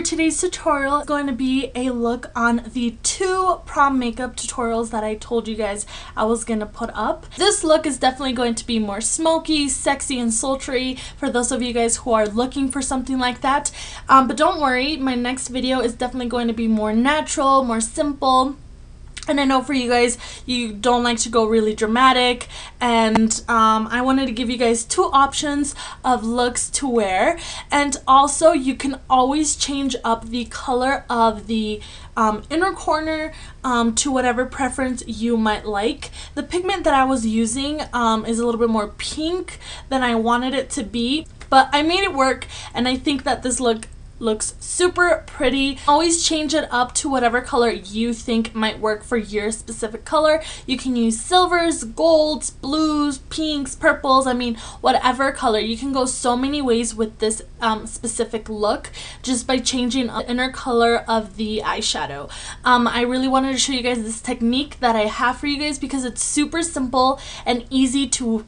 today's tutorial is going to be a look on the 2 prom makeup tutorials that I told you guys I was going to put up. This look is definitely going to be more smoky, sexy, and sultry for those of you guys who are looking for something like that. But don't worry, my next video is definitely going to be more natural, more simple. And I know for you guys, you don't like to go really dramatic, and I wanted to give you guys 2 options of looks to wear. And also, you can always change up the color of the inner corner to whatever preference you might like. The pigment that I was using is a little bit more pink than I wanted it to be, but I made it work, and I think that this look looks super pretty. Always change it up to whatever color you think might work for your specific color. You can use silvers, golds, blues, pinks, purples, I mean whatever color. You can go so many ways with this specific look just by changing the inner color of the eyeshadow. I really wanted to show you guys this technique that I have for you guys because it's super simple and easy to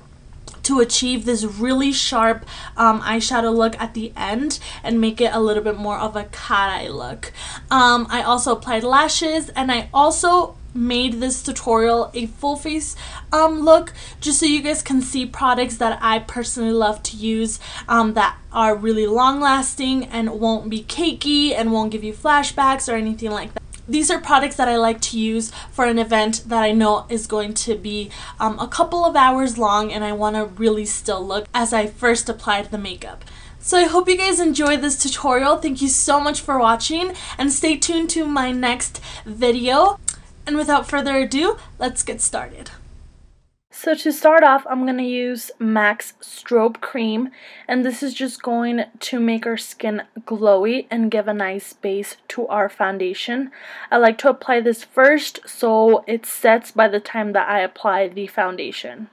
achieve this really sharp eyeshadow look at the end and make it a little bit more of a cat eye look. I also applied lashes, and I also made this tutorial a full face look just so you guys can see products that I personally love to use that are really long lasting and won't be cakey and won't give you flashbacks or anything like that. These are products that I like to use for an event that I know is going to be a couple of hours long, and I want to really still look as I first applied the makeup. So I hope you guys enjoyed this tutorial. Thank you so much for watching, and stay tuned to my next video. And without further ado, let's get started. So to start off, I'm going to use MAC's Strobe Cream, and this is just going to make our skin glowy and give a nice base to our foundation. I like to apply this first so it sets by the time that I apply the foundation.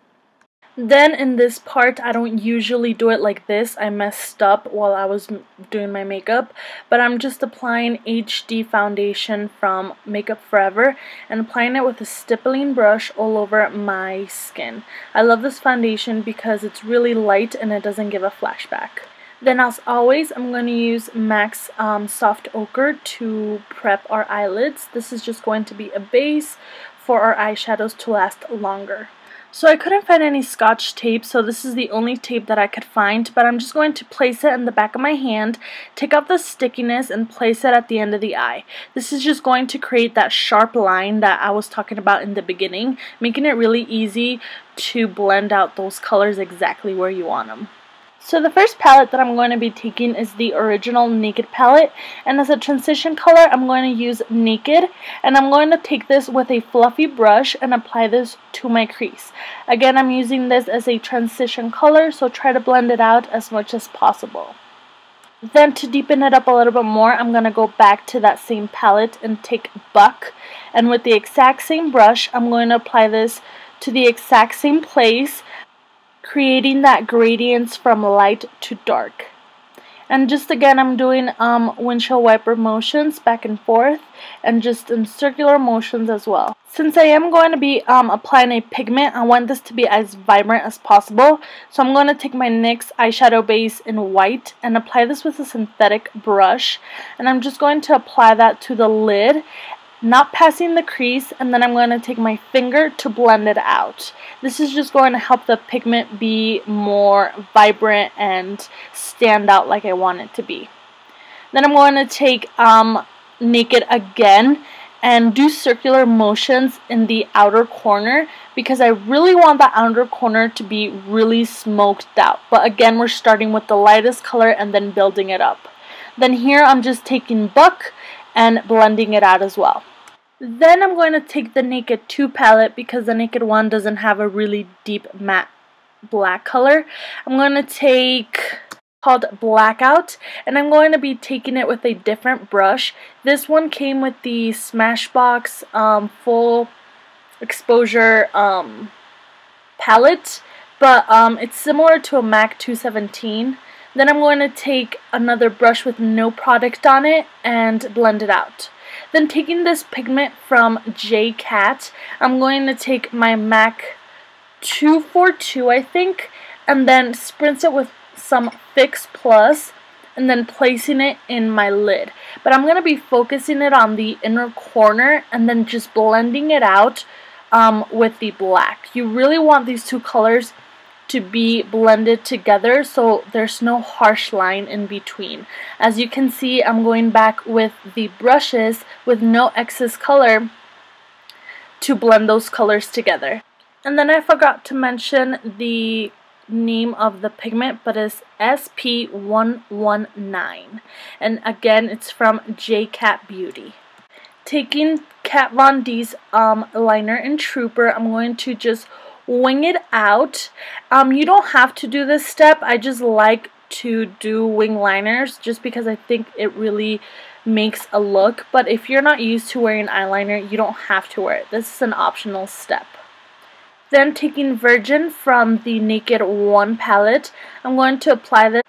Then in this part, I don't usually do it like this. I messed up while I was doing my makeup, but I'm just applying HD foundation from Makeup Forever and applying it with a stippling brush all over my skin. I love this foundation because it's really light and it doesn't give a flashback. Then as always, I'm going to use MAC's Soft Ochre to prep our eyelids. This is just going to be a base for our eyeshadows to last longer. So I couldn't find any Scotch tape, so this is the only tape that I could find, but I'm just going to place it in the back of my hand, take out the stickiness, and place it at the end of the eye. This is just going to create that sharp line that I was talking about in the beginning, making it really easy to blend out those colors exactly where you want them. So the first palette that I'm going to be taking is the original Naked palette, and as a transition color I'm going to use Naked, and I'm going to take this with a fluffy brush and apply this to my crease. Again, I'm using this as a transition color, so try to blend it out as much as possible. Then to deepen it up a little bit more, I'm going to go back to that same palette and take Buck, and with the exact same brush I'm going to apply this to the exact same place, creating that gradients from light to dark. And just again, I'm doing windshield wiper motions back and forth, and just in circular motions as well. Since I am going to be applying a pigment, I want this to be as vibrant as possible, so I'm going to take my NYX eyeshadow base in white and apply this with a synthetic brush, and I'm just going to apply that to the lid, not passing the crease, and then I'm going to take my finger to blend it out. This is just going to help the pigment be more vibrant and stand out like I want it to be. Then I'm going to take Naked again and do circular motions in the outer corner because I really want the outer corner to be really smoked out. But again, we're starting with the lightest color and then building it up. Then here I'm just taking Buck and blending it out as well. Then I'm going to take the Naked 2 palette because the Naked 1 doesn't have a really deep matte black color. I'm going to take called Blackout, and I'm going to be taking it with a different brush. This one came with the Smashbox full exposure palette, but it's similar to a MAC 217. Then I'm going to take another brush with no product on it and blend it out. Then taking this pigment from J Cat, I'm going to take my MAC 242, I think, and then spritz it with some Fix Plus and then placing it in my lid. But I'm going to be focusing it on the inner corner and then just blending it out with the black. You really want these two colors to be blended together so there's no harsh line in between. As you can see, I'm going back with the brushes with no excess color to blend those colors together. And then I forgot to mention the name of the pigment, but it's SP119, and again it's from J-Cat Beauty. Taking Kat Von D's liner in Trooper, I'm going to just wing it out. You don't have to do this step. I just like to do wing liners just because I think it really makes a look, but if you're not used to wearing eyeliner, you don't have to wear it. This is an optional step. Then taking Virgin from the Naked One palette, I'm going to apply this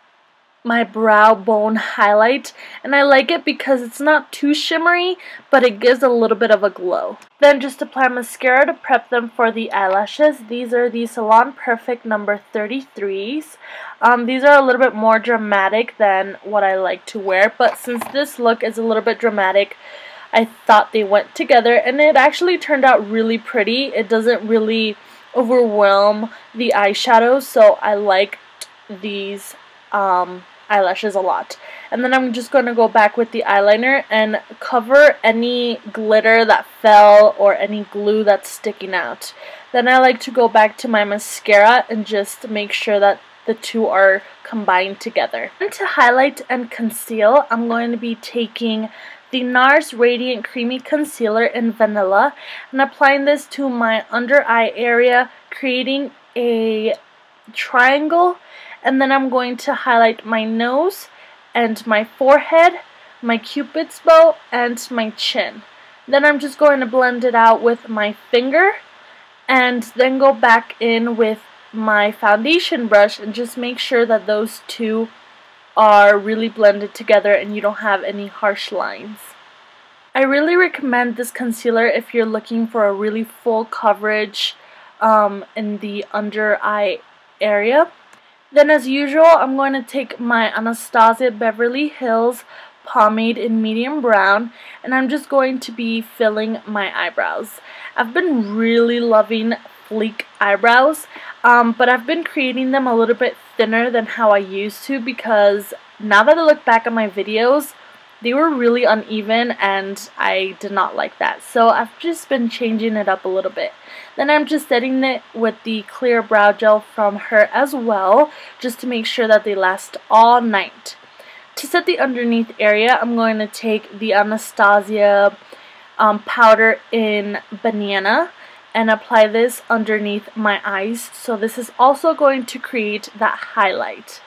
my brow bone highlight, and I like it because it's not too shimmery, but it gives a little bit of a glow. Then just apply mascara to prep them for the eyelashes. These are the Salon Perfect number 33s. These are a little bit more dramatic than what I like to wear, but since this look is a little bit dramatic, I thought they went together, and it actually turned out really pretty. It doesn't really overwhelm the eyeshadow, so I like these eyelashes a lot. And then I'm just going to go back with the eyeliner and cover any glitter that fell or any glue that's sticking out. Then I like to go back to my mascara and just make sure that the two are combined together. And to highlight and conceal, I'm going to be taking the NARS Radiant Creamy Concealer in Vanilla and applying this to my under eye area, creating a triangle. And then I'm going to highlight my nose and my forehead, my cupid's bow, and my chin. Then I'm just going to blend it out with my finger and then go back in with my foundation brush and just make sure that those two are really blended together and you don't have any harsh lines. I really recommend this concealer if you're looking for a really full coverage in the under eye area. Then as usual, I'm going to take my Anastasia Beverly Hills pomade in medium brown, and I'm just going to be filling my eyebrows. I've been really loving fleek eyebrows, but I've been creating them a little bit thinner than how I used to because now that I look back at my videos, they were really uneven and I did not like that. So I've just been changing it up a little bit. Then I'm just setting it with the clear brow gel from her as well, just to make sure that they last all night. To set the underneath area, I'm going to take the Anastasia powder in Banana and apply this underneath my eyes. So this is also going to create that highlight.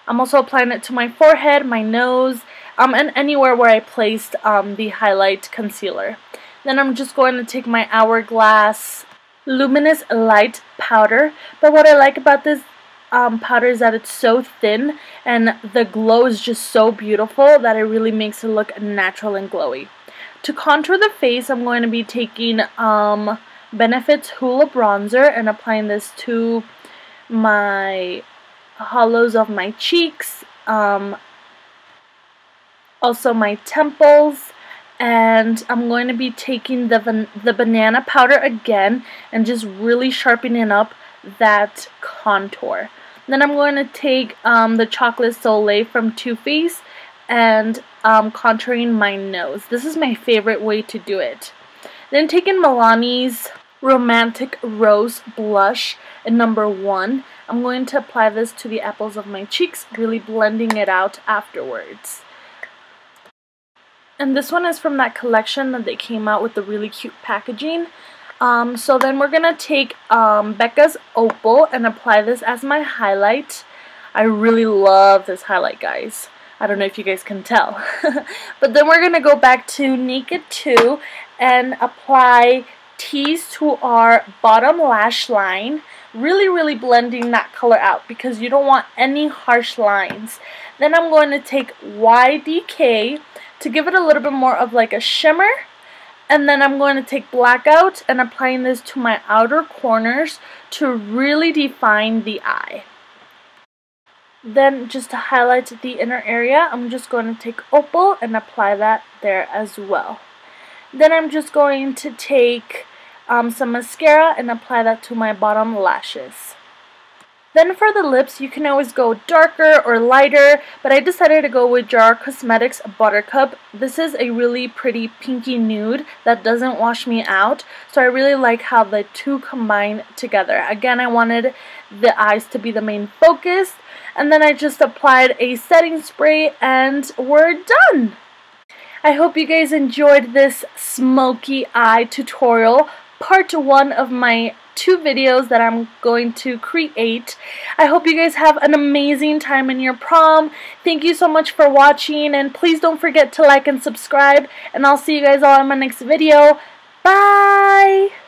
I'm also applying it to my forehead, my nose, and anywhere where I placed the highlight concealer. Then I'm just going to take my Hourglass Luminous Light powder. But what I like about this powder is that it's so thin and the glow is just so beautiful that it really makes it look natural and glowy. To contour the face, I'm going to be taking Benefit's Hoola Bronzer and applying this to my hollows of my cheeks, also my temples, and I'm going to be taking the banana powder again and just really sharpening up that contour. Then I'm going to take the Chocolate Soleil from Too Faced and contouring my nose. This is my favorite way to do it. Then taking Milani's Romantic Rose Blush in number 1. I'm going to apply this to the apples of my cheeks, really blending it out afterwards. And this one is from that collection that they came out with the really cute packaging. So then we're going to take Becca's Opal and apply this as my highlight. I really love this highlight, guys. I don't know if you guys can tell. But then we're going to go back to Naked 2 and apply Tease to our bottom lash line. Really blending that color out because you don't want any harsh lines. Then I'm going to take YDK to give it a little bit more of like a shimmer, and then I'm going to take Blackout and applying this to my outer corners to really define the eye. Then just to highlight the inner area, I'm just going to take Opal and apply that there as well. Then I'm just going to take some mascara and apply that to my bottom lashes. Then for the lips, you can always go darker or lighter, but I decided to go with Jar Cosmetics Buttercup. This is a really pretty pinky nude that doesn't wash me out, so I really like how the two combine together. Again, I wanted the eyes to be the main focus, and then I just applied a setting spray and we're done! I hope you guys enjoyed this smoky eye tutorial, part 1 of my 2 videos that I'm going to create. I hope you guys have an amazing time in your prom. Thank you so much for watching, and please don't forget to like and subscribe, and I'll see you guys all in my next video. Bye!